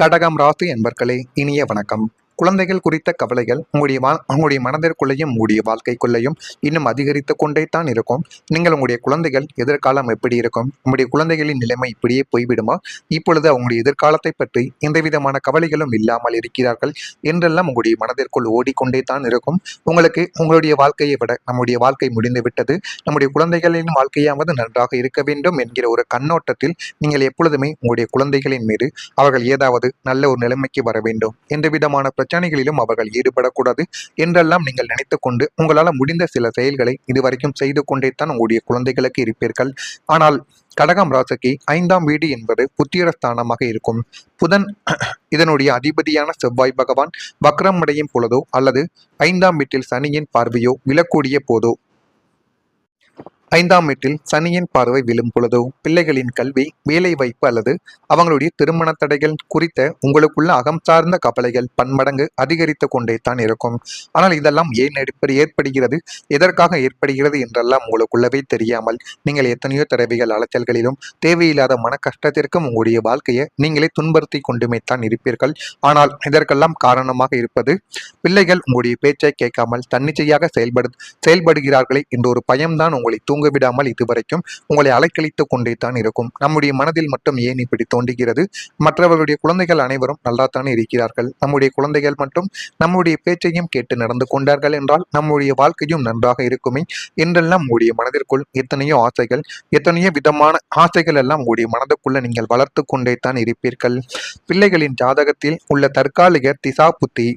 கடகம் ராசி என்பர்களே, இனிய வணக்கம். குழந்தைகள் குறித்த கவலைகள் உங்களுடைய மனதிற்குள்ளேயும் உங்களுடைய வாழ்க்கைக்குள்ளேயும் இன்னும் அதிகரித்து கொண்டே தான் இருக்கும். நீங்கள் உங்களுடைய குழந்தைகள் எதிர்காலம் எப்படி இருக்கும், உங்களுடைய குழந்தைகளின் நிலைமை இப்படியே போய்விடுமா, இப்பொழுது அவங்களுடைய எதிர்காலத்தை பற்றி எந்த விதமான கவலைகளும் இல்லாமல் இருக்கிறார்கள் என்றெல்லாம் உங்களுடைய மனதிற்குள் ஓடிக்கொண்டே தான் இருக்கும். உங்களுக்கு உங்களுடைய வாழ்க்கையை விட நம்முடைய வாழ்க்கை முடிந்து விட்டது, நம்முடைய குழந்தைகளின் வாழ்க்கையாவது நன்றாக இருக்க வேண்டும் என்கிற ஒரு கண்ணோட்டத்தில் நீங்கள் எப்பொழுதுமே உங்களுடைய குழந்தைகளின் மீது அவர்கள் ஏதாவது நல்ல ஒரு நிலைமைக்கு வர வேண்டும், எந்த விதமான பிரச்சனைகளிலும் அவர்கள் ஈடுபடக்கூடாது என்றெல்லாம் நீங்கள் நினைத்து கொண்டு உங்களால் முடிந்த சில செயல்களை இதுவரைக்கும் செய்து கொண்டே தான் உங்களுடைய குழந்தைகளுக்கு இருப்பீர்கள். ஆனால் கடகம் ராசிக்கு 5ஆம் வீடு என்பது புத்திர ஸ்தானமாக இருக்கும். புதன் இதனுடைய அதிபதியான செவ்வாய் பகவான் வக்ரம் அடையும் பொழுதோ அல்லது 5ஆம் வீட்டில் சனியின் பார்வையோ விழக்கூடிய போதோ, 5ஆம் வீட்டில் சனியின் பார்வை விழும் பொழுதோ பிள்ளைகளின் கல்வி, வேலை வாய்ப்பு அல்லது அவங்களுடைய திருமண தடைகள் குறித்த உங்களுக்குள்ள அகம் சார்ந்த கவலைகள் பன்மடங்கு அதிகரித்து கொண்டே தான் இருக்கும். ஆனால் இதெல்லாம் ஏன் ஏற்படுகிறது, எதற்காக ஏற்படுகிறது என்றெல்லாம் உங்களுக்குள்ளவே தெரியாமல் நீங்கள் எத்தனையோ தடவைகள் அலைச்சல்களிலும் தேவையில்லாத மன கஷ்டத்திற்கும் உங்களுடைய வாழ்க்கையை நீங்களே துன்புறுத்தி கொண்டுமே தான் இருப்பீர்கள். ஆனால் இதற்கெல்லாம் காரணமாக இருப்பது பிள்ளைகள் உங்களுடைய பேச்சை கேட்காமல் தன்னிச்சையாக செயல்படுகிறார்களே என்ற ஒரு பயம்தான் உங்களை தூங்க விடாமல் இதுவரைக்கும் உங்களை அலைக்கழித்து கொண்டே தான் இருக்கும். நம்முடைய மனதில் மட்டும் ஏன் இப்படி தோன்றுகிறது, மற்றவர்களுடைய குழந்தைகள் அனைவரும் நல்லா தானே இருக்கிறார்கள், நம்முடைய குழந்தைகள் மட்டும் நம்முடைய பேச்சையும் கேட்டு நடந்து கொண்டார்கள் என்றால் நம்முடைய வாழ்க்கையும் நன்றாக இருக்குமே என்றெல்லாம் உங்களுடைய மனதிற்குள் எத்தனையோ ஆசைகள், எத்தனையோ விதமான ஆசைகள் எல்லாம் உங்களுடைய மனதுக்குள்ள நீங்கள் வளர்த்து கொண்டே தான் இருப்பீர்கள். பிள்ளைகளின் ஜாதகத்தில் உள்ள தற்காலிக திசா புத்தி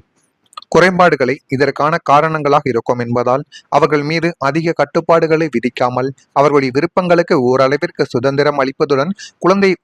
குறைபாடுகளை இதற்கான காரணங்களாக இருக்கும் என்பதால் அவர்கள் மீது அதிக கட்டுப்பாடுகளை விதிக்காமல் அவர்களுடைய விருப்பங்களுக்கு ஓரளவிற்கு சுதந்திரம் அளிப்பதுடன்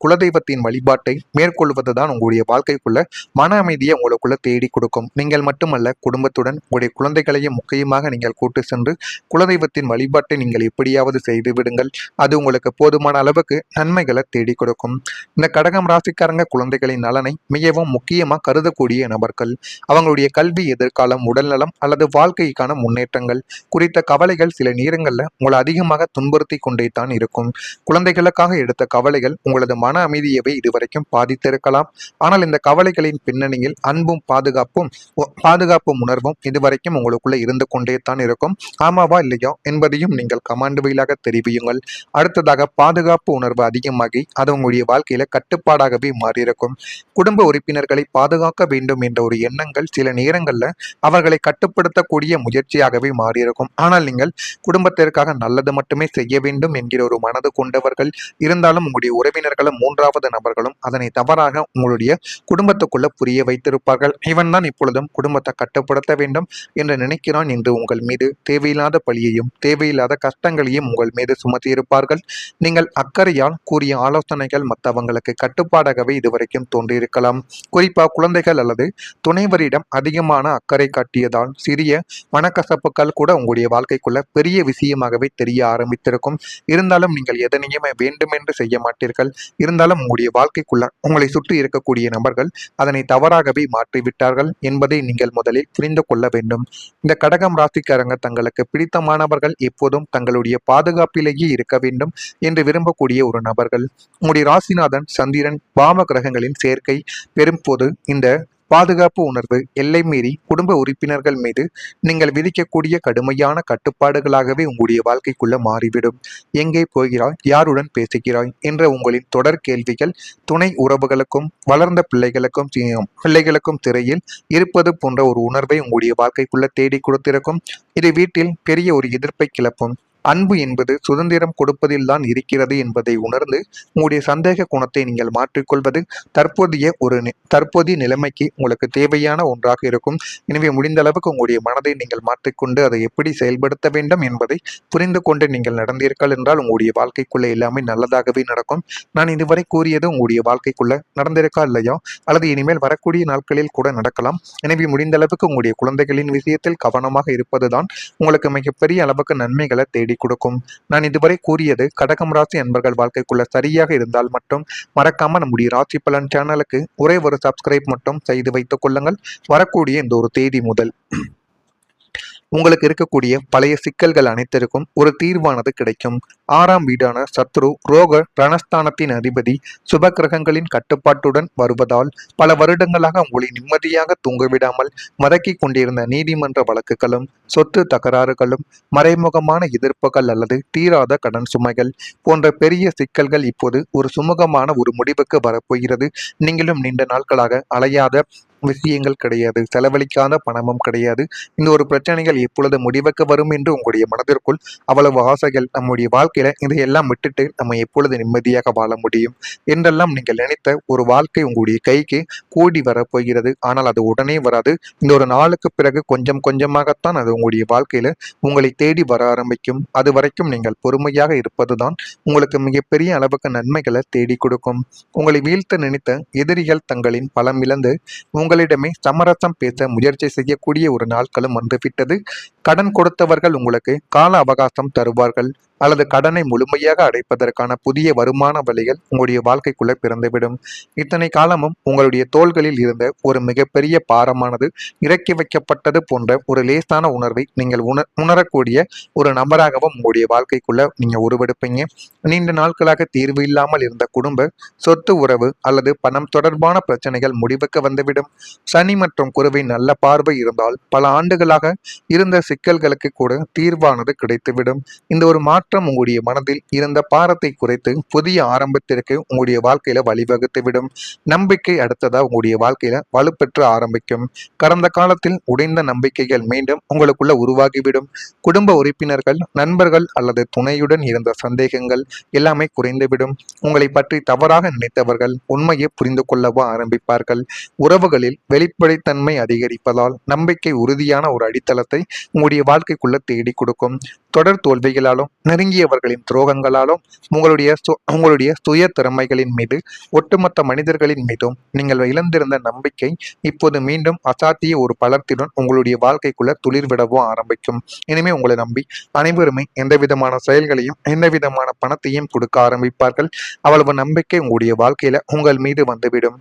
குலதெய்வத்தின் வழிபாட்டை மேற்கொள்வதுதான் உங்களுடைய வாழ்க்கைக்குள்ள மன அமைதியை உங்களுக்குள்ள தேடி கொடுக்கும். நீங்கள் மட்டுமல்ல, குடும்பத்துடன் உங்களுடைய குழந்தைகளையும் முக்கியமாக நீங்கள் கூட்டு சென்று குலதெய்வத்தின் வழிபாட்டை நீங்கள் எப்படியாவது செய்து விடுங்கள். அது உங்களுக்கு போதுமான அளவுக்கு நன்மைகளை தேடி கொடுக்கும். இந்த கடகம் ராசிக்காரங்க குழந்தைகளின் நலனை மிகவும் முக்கியமாக கருதக்கூடிய நபர்கள். அவங்களுடைய கல்வி, எதிர்காலம், உடல்நலம் அல்லது வாழ்க்கைக்கான முன்னேற்றங்கள் குறித்த கவலைகள் சில நேரங்களில் உங்களை அதிகமாக துன்புறுத்தி கொண்டே தான் இருக்கும். குழந்தைகளுக்காக எடுத்த கவலைகள் உங்களது மன அமைதியவை இதுவரைக்கும் பாதித்திருக்கலாம். ஆனால் இந்த கவலைகளின் பின்னணியில் அன்பும் பாதுகாப்பு உணர்வும் இதுவரைக்கும் உங்களுக்குள்ள இருந்து கொண்டே தான் இருக்கும். ஆமாவா இல்லையா என்பதையும் நீங்கள் கமாண்ட் வழியாக தெரிவியுங்கள். அடுத்ததாக, பாதுகாப்பு உணர்வு அதிகமாகி அது உங்களுடைய வாழ்க்கையில கட்டுப்பாடாகவே மாறியிருக்கும். குடும்ப உறுப்பினர்களை பாதுகாக்க வேண்டும் என்ற ஒரு எண்ணங்கள் சில நேரங்கள்ல அவர்களை கட்டுப்படுத்தக்கூடிய முயற்சியாகவே மாறியிருக்கும். ஆனால் நீங்கள் குடும்பத்திற்காக நல்லது மட்டுமே செய்ய வேண்டும் என்கிற ஒரு மனது கொண்டவர்கள் இருந்தாலும் உங்களுடைய உறவினர்களும் 3வது நபர்களும் அதனை தவறாக உங்களுடைய குடும்பத்துக்குள்ள புரிய வைத்திருப்பார்கள். இவன் தான் இப்பொழுதும் குடும்பத்தை கட்டுப்படுத்த வேண்டும் என்று நினைக்கிறான் என்று உங்கள் மீது தேவையில்லாத பழியையும் தேவையில்லாத கஷ்டங்களையும் உங்கள் மீது சுமத்தியிருப்பார்கள். நீங்கள் அக்கறையால் கூறிய ஆலோசனைகள் மற்றவங்களுக்கு கட்டுப்பாடாகவே இதுவரைக்கும் தோன்றியிருக்கலாம். குறிப்பாக குழந்தைகள் அல்லது துணைவரிடம் அதிகமான அக்கறை காட்டியதால் சிறிய மனக்கசப்புகள் கூட உங்களுடைய வாழ்க்கைக்குள்ள பெரிய விஷயமாகவே தெரிய ஆரம்பித்திருக்கும். இருந்தாலும் நீங்கள் எதனையுமே வேண்டுமென்று செய்ய மாட்டீர்கள். இருந்தாலும் உங்களுடைய வாழ்க்கைக்குள்ள உங்களை சுற்றி இருக்கக்கூடிய நபர்கள் அதனை தவறாகவே மாற்றிவிட்டார்கள் என்பதை நீங்கள் முதலில் புரிந்து கொள்ள வேண்டும். இந்த கடகம் ராசிக்காரங்க தங்களுக்கு பிடித்தமானவர்கள் எப்போதும் தங்களுடைய பாதுகாப்பிலேயே இருக்க வேண்டும் என்று விரும்பக்கூடிய ஒரு நபர்கள். உங்களுடைய ராசிநாதன் சந்திரன் பாவ கிரகங்களின் சேர்க்கை பெறும்போது இந்த பாதுகாப்பு உணர்வு எல்லை மீறி குடும்ப உறுப்பினர்கள் மீது நீங்கள் விதிக்கக்கூடிய கடுமையான கட்டுப்பாடுகளாகவே உங்களுடைய வாழ்க்கைக்குள்ள மாறிவிடும். எங்கே போகிறாய், யாருடன் பேசுகிறாய் என்ற உங்களின் தொடர் கேள்விகள் துணை உறவுகளுக்கும் வளர்ந்த பிள்ளைகளுக்கும் திரையில் இருப்பது போன்ற ஒரு உணர்வை உங்களுடைய வாழ்க்கைக்குள்ள தேடி கொடுத்திருக்கும். இது வீட்டில் பெரிய ஒரு எதிர்ப்பை கிளப்பும். அன்பு என்பது சுதந்திரம் கொடுப்பதில் தான் இருக்கிறது என்பதை உணர்ந்து உங்களுடைய சந்தேக குணத்தை நீங்கள் மாற்றிக்கொள்வது தற்போதைய நிலைமைக்கு உங்களுக்கு தேவையான ஒன்றாக இருக்கும். எனவே முடிந்த அளவுக்கு உங்களுடைய மனதை நீங்கள் மாற்றிக்கொண்டு அதை எப்படி செயல்படுத்த வேண்டும் என்பதை புரிந்து கொண்டு நீங்கள் நடந்தீர்கள் என்றால் உங்களுடைய வாழ்க்கைக்குள்ள எல்லாமே நல்லதாகவே நடக்கும். நான் இதுவரை கூறியது உங்களுடைய வாழ்க்கைக்குள்ள நடந்திருக்கா இல்லையா, அல்லது இனிமேல் வரக்கூடிய நாட்களில் கூட நடக்கலாம். எனவே முடிந்த அளவுக்கு உங்களுடைய குழந்தைகளின் விஷயத்தில் கவனமாக இருப்பதுதான் உங்களுக்கு மிகப்பெரிய அளவுக்கு நன்மைகளை தேடி கொடுக்கும். நான் இதுவரை கூறியது கடகம் ராசி அன்பர்கள் வாழ்க்கைக்குள்ள சரியாக இருந்தால் மட்டும் மறக்காம நம்முடைய ராசி பலன் சேனலுக்கு ஒரே ஒரு சப்ஸ்கிரைப் மட்டும் செய்து வைத்துக் கொள்ளுங்கள். வரக்கூடிய இந்த ஒரு தேதி முதல் உங்களுக்கு இருக்கக்கூடிய பழைய சிக்கல்கள் அனைத்திற்கும் ஒரு தீர்வானது கிடைக்கும். 6ஆம் வீடான சத்ரு ரோக ரணஸ்தானத்தின் அதிபதி சுப கிரகங்களின் கட்டுப்பாட்டுடன் வருவதால் பல வருடங்களாக உங்களை நிம்மதியாக தூங்கவிடாமல் மதக்கிக் கொண்டிருந்த நீதிமன்ற வழக்குகளும், சொத்து தகராறுகளும், மறைமுகமான எதிர்ப்புகள் அல்லது தீராத கடன் சுமைகள் போன்ற பெரிய சிக்கல்கள் இப்போது ஒரு சுமூகமான ஒரு முடிவுக்கு வரப்போகிறது. நீங்களும் நீண்ட நாட்களாக அலையாத விஷயங்கள் கிடையாது, செலவழிக்காத பணமும் கிடையாது. இந்த ஒரு பிரச்சனைகள் எப்பொழுது முடிவுக்கு வரும் என்று உங்களுடைய மனதிற்குள் அவ்வளவு ஆசைகள், நம்முடைய வாழ்க்கையில இதையெல்லாம் விட்டுட்டு நம்ம எப்பொழுது நிம்மதியாக வாழ முடியும் என்றெல்லாம் நீங்கள் நினைத்த ஒரு வாழ்க்கை உங்களுடைய கைக்கு கூடி வரப்போகிறது. ஆனால் அது உடனே வராது. இந்த ஒரு நாளுக்கு பிறகு கொஞ்சம் கொஞ்சமாகத்தான் அது உங்களுடைய வாழ்க்கையில உங்களை தேடி வர ஆரம்பிக்கும். அது வரைக்கும் நீங்கள் பொறுமையாக இருப்பதுதான் உங்களுக்கு மிகப்பெரிய அளவுக்கு நன்மைகளை தேடி கொடுக்கும். உங்களை வீழ்த்த நினைத்த எதிரிகள் தங்களின் பலம் இழந்து உங்களிடமே சமரசம் பேச முயற்சி செய்யக்கூடிய ஒரு நாட்களும் வந்துவிட்டது. கடன் கொடுத்தவர்கள் உங்களுக்கு கால அவகாசம் தருவார்கள் அல்லது கடனை முழுமையாக அடைப்பதற்கான புதிய வருமான வழிகள் உங்களுடைய வாழ்க்கைக்குள்ள பிறந்துவிடும். இத்தனை காலமும் உங்களுடைய தோள்களில் இருந்த ஒரு மிகப்பெரிய பாரமானது இறக்கி வைக்கப்பட்டது போன்ற ஒரு லேசான உணர்வை நீங்கள் உணரக்கூடிய ஒரு நபராகவும் உங்களுடைய வாழ்க்கைக்குள்ள நீங்க உருவெடுப்பீங்க. நீண்ட நாட்களாக தீர்வு இல்லாமல் இருந்த குடும்ப சொத்து உறவு அல்லது பணம் தொடர்பான பிரச்சனைகள் முடிவுக்கு வந்துவிடும். சனி மற்றும் குருவின் நல்ல பார்வை இருந்தால் பல ஆண்டுகளாக இருந்த சிக்கல்களுக்கு கூட தீர்வானது கிடைத்துவிடும். இந்த ஒரு மாற்றம் உங்களுடைய மனதில் இருந்த பாரத்தை குறைத்து புதிய ஆரம்பத்திற்கு உங்களுடைய வாழ்க்கையில வழிவகுத்துவிடும். நம்பிக்கை அடுத்ததா உங்களுடைய வாழ்க்கையில வலுப்பெற்று ஆரம்பிக்கும். கடந்த காலத்தில் உடைந்த நம்பிக்கைகள் மீண்டும் உங்களுக்குள்ள உருவாகிவிடும். குடும்ப உறுப்பினர்கள், நண்பர்கள் அல்லது துணையுடன் இருந்த சந்தேகங்கள் எல்லாமே குறைந்துவிடும். உங்களை பற்றி தவறாக நினைத்தவர்கள் உண்மையை புரிந்து கொள்ளவோ ஆரம்பிப்பார்கள். உறவுகளில் வெளிப்படைத்தன்மை அதிகரிப்பதால் நம்பிக்கை உறுதியான ஒரு அடித்தளத்தை உங்களுடைய வாழ்க்கைக்குள்ள தேடி கொடுக்கும். தொடர் தோல்விகளாலும் நெருங்கியவர்களின் துரோகங்களாலும் உங்களுடைய சுய திறமைகளின் மீது, ஒட்டுமொத்த மனிதர்களின் மீதும் நீங்கள் இழந்திருந்த நம்பிக்கை இப்போது மீண்டும் அசாத்திய ஒரு பலத்துடன் உங்களுடைய வாழ்க்கைக்குள்ள துளிர்விடவோ ஆரம்பிக்கும். இனிமே உங்களை நம்பி அனைவருமே எந்த விதமான செயல்களையும் எந்த விதமான பணத்தையும் கொடுக்க ஆரம்பிப்பார்கள். அவ்வளவு நம்பிக்கை உங்களுடைய வாழ்க்கையில உங்கள் மீது வந்துவிடும்.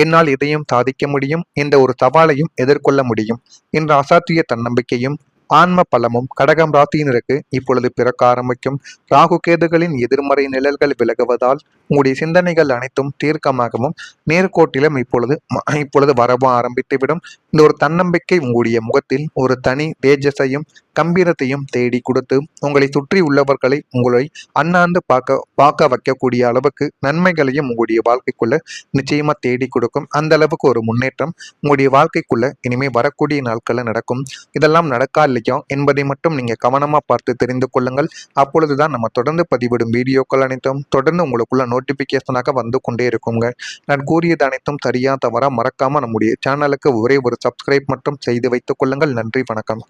என்னால் இதையும் சாதிக்க முடியும் என்ற ஒரு சவாலையும் எதிர்கொள்ள முடியும் என்ற அசாத்திய தன்னம்பிக்கையும் ஆன்ம பலமும் கடகம் ராசியினருக்கு இப்பொழுது பிறக்க ஆரம்பிக்கும். ராகு கேதுகளின் எதிர்மறை நிழல்கள் விலகுவதால் உங்களுடைய சிந்தனைகள் அனைத்தும் தீர்க்கமாகவும் நேர்கோட்டிலும் இப்பொழுது வரவும் ஆரம்பித்துவிடும். இந்த ஒரு தன்னம்பிக்கை உங்களுடைய முகத்தில் ஒரு தனி தேஜஸையும் கம்பீரத்தையும் தேடி கொடுத்து உங்களை சுற்றி உள்ளவர்களை உங்களை அண்ணாந்து பார்க்க வைக்கக்கூடிய அளவுக்கு நன்மைகளையும் உங்களுடைய வாழ்க்கைக்குள்ள நிச்சயமா தேடி கொடுக்கும். அந்த அளவுக்கு ஒரு முன்னேற்றம் உங்களுடைய வாழ்க்கைக்குள்ள இனிமே வரக்கூடிய நாட்களில் நடக்கும். இதெல்லாம் நடக்கா இல்லையா என்பதை மட்டும் நீங்க கவனமா பார்த்து தெரிந்து கொள்ளுங்கள். அப்பொழுதுதான் நம்ம தொடர்ந்து பதிவிடும் வீடியோக்கள் அனைத்தும் தொடர்ந்து உங்களுக்குள்ள நோட்டிபிகேஷனாக வந்து கொண்டே இருக்குங்க. நான் கூறியது அனைத்தும் சரியா தவறா மறக்காம நம்முடைய சேனலுக்கு ஒரே ஒரு சப்ஸ்கிரைப் மட்டும் செய்து வைத்துக் கொள்ளுங்கள். நன்றி, வணக்கம்.